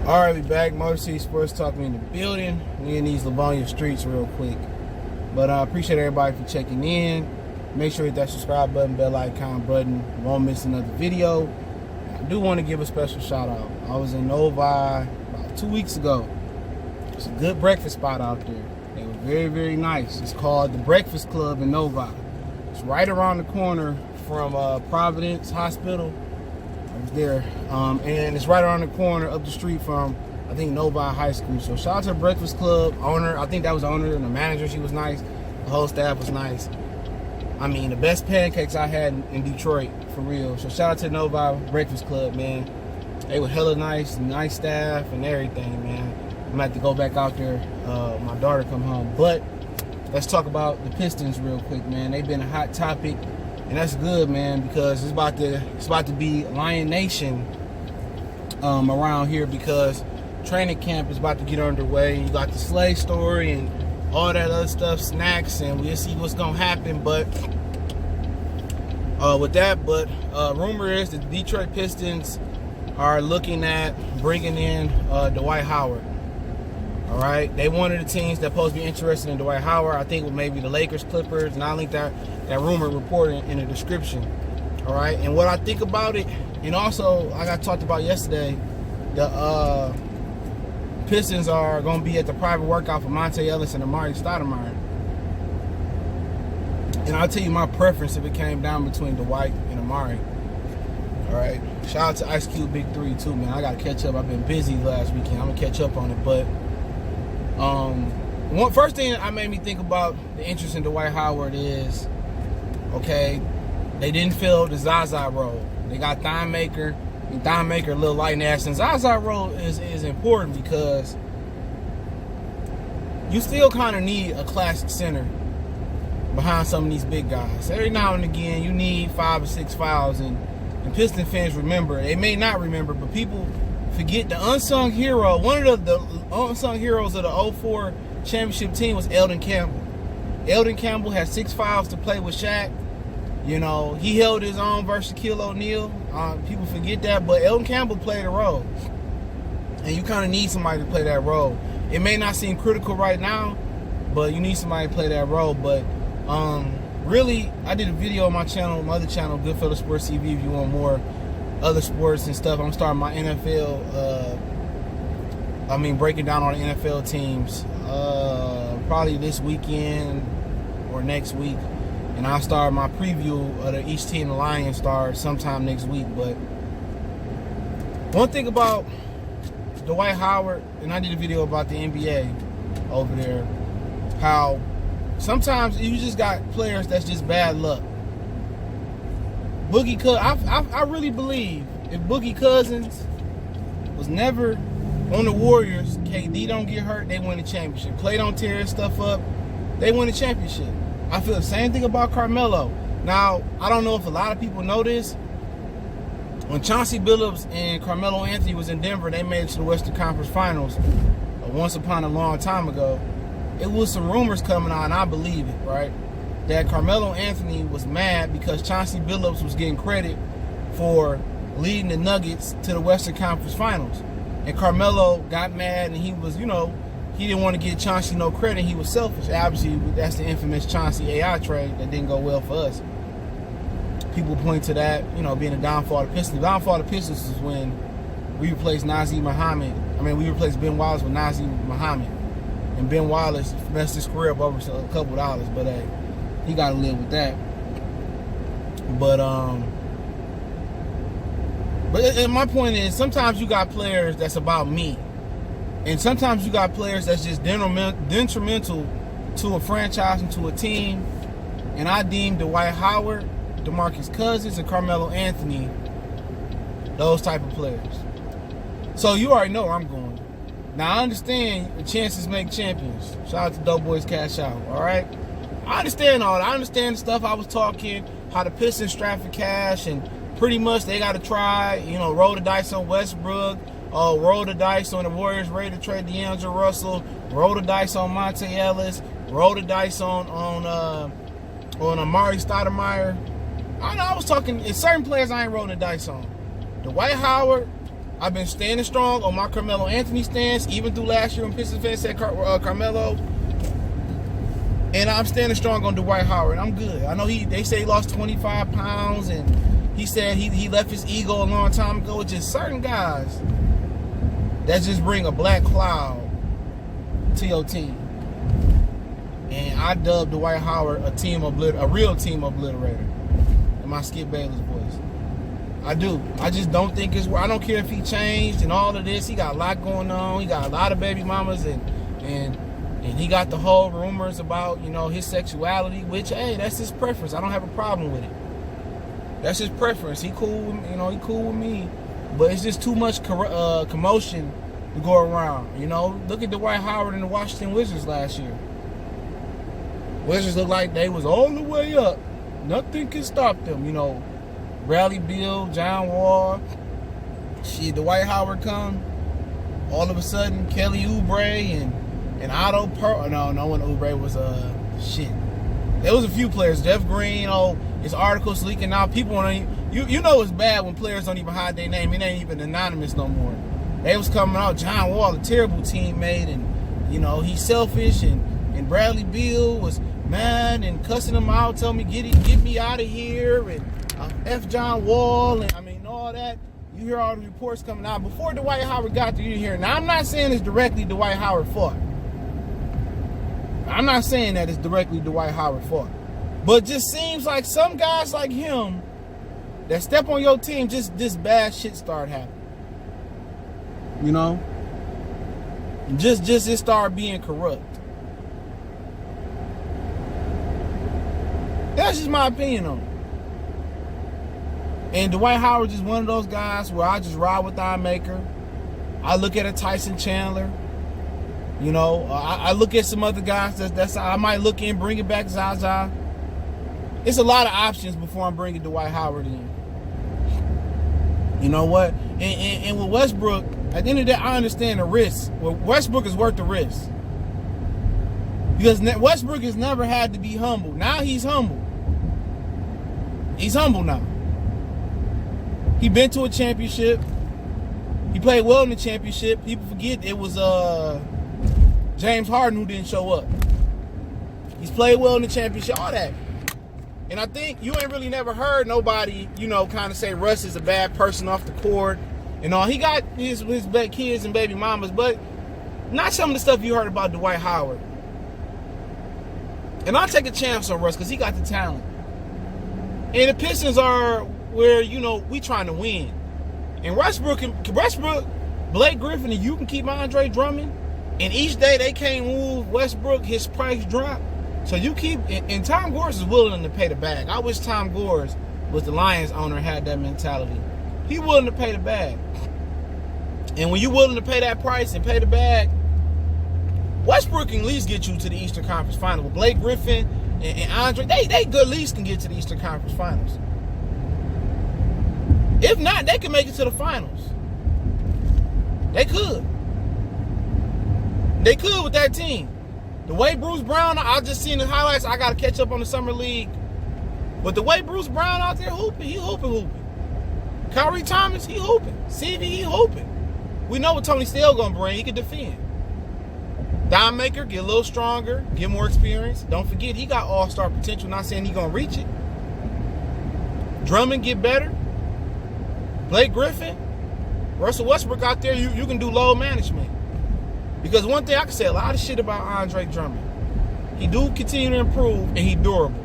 Alright, we back. Motor City Sports Talk. We in the building. We in these Livonia streets real quick. But I appreciate everybody for checking in. Make sure you hit that subscribe button, bell icon button. You won't miss another video. I do want to give a special shout out. I was in Novi about 2 weeks ago. It's a good breakfast spot out there. They were very, very nice. It's called the Breakfast Club in Novi. It's right around the corner from Providence Hospital. I was there, and it's right around the corner up the street from, I think, Novi High School. So shout out to the Breakfast Club owner. I think that was the owner and the manager. She was nice. The whole staff was nice. I mean, the best pancakes I had in Detroit, for real. So shout out to Novi Breakfast Club, man. They were hella nice staff and everything, man. I'm gonna have to go back out there. My daughter come home. But let's talk about the Pistons real quick, man. They've been a hot topic. And that's good, man, because it's about to be Lion Nation around here, because training camp is about to get underway. You got the Slay story and all that other stuff, snacks, and we'll see what's gonna happen. But rumor is that the Detroit Pistons are looking at bringing in Dwight Howard. All right, they one of the teams that supposed to be interested in Dwight Howard. I think maybe the Lakers, Clippers, and I'll link that rumor reported in the description. All right, and what I think about it, and also like I talked about yesterday, the Pistons are going to be at the private workout for Monte Ellis and Amari Stoudemire. And I'll tell you my preference if it came down between Dwight and Amari. All right, shout out to Ice Cube Big 3 too, man. I got to catch up. I've been busy last weekend. I'm gonna catch up on it, but. First thing that made me think about the interest in Dwight Howard is, okay, they didn't fill the Zaza role. They got Thon Maker, and Thon Maker a little light in ass. And Zaza role is important because you still kind of need a classic center behind some of these big guys. Every now and again, you need 5 or 6 fouls, and Piston fans remember. They may not remember, but people forget the unsung hero. One of the unsung heroes of the 04 championship team was Eldon Campbell. Eldon Campbell had 6 fouls to play with Shaq. You know, he held his own versus Shaquille O'Neal. People forget that, but Eldon Campbell played a role. And you kind of need somebody to play that role. It may not seem critical right now, but you need somebody to play that role. But really, I did a video on my channel, my other channel, Goodfellas Sports TV, if you want more other sports and stuff. I'm starting my NFL, breaking down all the NFL teams probably this weekend or next week. And I'll start my preview of each team the Lions start sometime next week. But one thing about Dwight Howard, and I did a video about the NBA over there, how sometimes you just got players that's just bad luck. Boogie Cousins, I really believe if Boogie Cousins was never on the Warriors, KD don't get hurt, they win the championship. Clay don't tear his stuff up, they win the championship. I feel the same thing about Carmelo. Now, I don't know if a lot of people know this. When Chauncey Billups and Carmelo Anthony was in Denver, they made it to the Western Conference Finals once upon a long time ago. It was some rumors coming out, and I believe it, right? That Carmelo Anthony was mad because Chauncey Billups was getting credit for leading the Nuggets to the Western Conference Finals. And Carmelo got mad, and he was, he didn't want to give Chauncey no credit. He was selfish. Obviously, that's the infamous Chauncey AI trade that didn't go well for us. People point to that, being a downfall of the Pistons. The downfall of the Pistons is when we replaced we replaced Ben Wallace with Nazir Muhammad. And Ben Wallace messed his career up over a couple dollars, but hey, he got to live with that. But my point is, sometimes you got players that's about me. And sometimes you got players that's just detrimental to a franchise and to a team. And I deem Dwight Howard, DeMarcus Cousins, and Carmelo Anthony those type of players. So you already know where I'm going. Now, I understand the chances make champions. Shout out to Dope Boys Cash Out, all right? I understand all that. I understand the stuff I was talking, how the Pistons strapped for cash, and pretty much they got to try, roll the dice on Westbrook, roll the dice on the Warriors ready to trade D'Angelo Russell, roll the dice on Monte Ellis, roll the dice on Amari Stoudemire. I know I was talking, certain players I ain't rolling the dice on. Dwight Howard, I've been standing strong on my Carmelo Anthony stance, even through last year when Pistons fans said Carmelo. And I'm standing strong on Dwight Howard. I'm good. I know they say he lost 25 pounds, and he said he left his ego a long time ago. It's just certain guys that just bring a black cloud to your team. And I dubbed Dwight Howard a real team obliterator in my Skip Bayless voice. I do. I just don't think it's. I don't care if he changed and all of this. He got a lot going on. He got a lot of baby mamas and he got the whole rumors about, his sexuality, which, hey, that's his preference. I don't have a problem with it. That's his preference. He cool. He cool with me. But it's just too much commotion to go around. Look at Dwight Howard and the Washington Wizards last year. Wizards looked like they was all the way up. Nothing can stop them. Bradley Beal, John Wall. Shit, Dwight Howard come. All of a sudden, Kelly Oubre and Otto Pearl. No one Oubre was shit. There was a few players. Jeff Green. His articles leaking out. People want to. You know it's bad when players don't even hide their name. It ain't even anonymous no more. They was coming out. John Wall, a terrible teammate, and he's selfish. And Bradley Beal was mad and cussing him out, telling me get me out of here, and F John Wall, and all that. You hear all the reports coming out before Dwight Howard got to you here. Now I'm not saying it's directly Dwight Howard fault. I'm not saying that it's directly Dwight Howard fault. But it just seems like some guys like him that step on your team, just this bad shit start happening. Just it start being corrupt. That's just my opinion on it. And Dwight Howard is one of those guys where I just ride with the eye maker. I look at a Tyson Chandler. I look at some other guys that's I might look in, bring it back Zaza. It's a lot of options before I'm bringing Dwight Howard in. You know what? And with Westbrook, at the end of the day, I understand the risk. Well, Westbrook is worth the risk. Because Westbrook has never had to be humble. Now he's humble. He's humble now. He been to a championship. He played well in the championship. People forget it was James Harden who didn't show up. He's played well in the championship, all that. And I think you ain't really never heard nobody, kind of say Russ is a bad person off the court and all. He got his kids and baby mamas, but not some of the stuff you heard about Dwight Howard. And I'll take a chance on Russ because he got the talent. And the Pistons are where, we trying to win. And Westbrook, Blake Griffin, and you can keep Andre Drummond. And each day they can't move Westbrook, his price drop. So you keep, and Tom Gores is willing to pay the bag. I wish Tom Gores was the Lions owner, had that mentality. He willing to pay the bag. And when you're willing to pay that price and pay the bag, Westbrook can at least get you to the Eastern Conference Finals. With Blake Griffin and Andre, they good at least can get to the Eastern Conference Finals. If not, they can make it to the finals. They could. They could with that team. The way Bruce Brown, I just seen the highlights. I got to catch up on the Summer League. But the way Bruce Brown out there hooping, he hooping. Kyrie Thomas, he hooping. CV, he hooping. We know what Tony Steele going to bring. He can defend. Don Maker, get a little stronger, get more experience. Don't forget, he got all-star potential. Not saying he going to reach it. Drummond get better. Blake Griffin, Russell Westbrook out there, you can do load management. Because one thing I can say a lot of shit about Andre Drummond. He do continue to improve and he durable.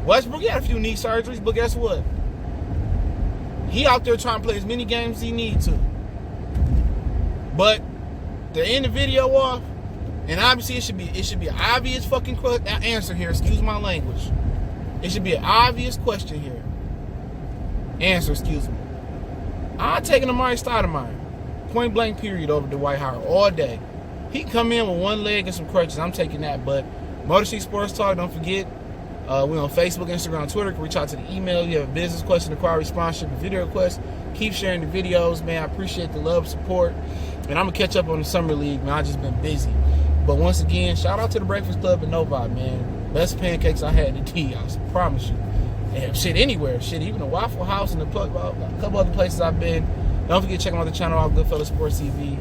Westbrook had a few knee surgeries, but guess what? He out there trying to play as many games as he needs to. But to end the video off, and obviously it should be an obvious fucking answer here. Excuse my language. It should be an obvious question here. Answer, excuse me. I'm taking Amari Stoudemire. Point blank period over Dwight Howard all day. He can come in with one leg and some crutches. I'm taking that. But Motor City Sports Talk, don't forget, we're on Facebook, Instagram, Twitter. You can reach out to the email. You have a business question, inquiry, sponsorship, video request. Keep sharing the videos, man. I appreciate the love, support. And I'm going to catch up on the Summer League, man. I've just been busy. But once again, shout out to the Breakfast Club and Novi, man. Best pancakes I had at D, I promise you. And shit, anywhere. Shit, even the Waffle House and a couple other places I've been. Don't forget to check out the channel out, Goodfellas Sports TV.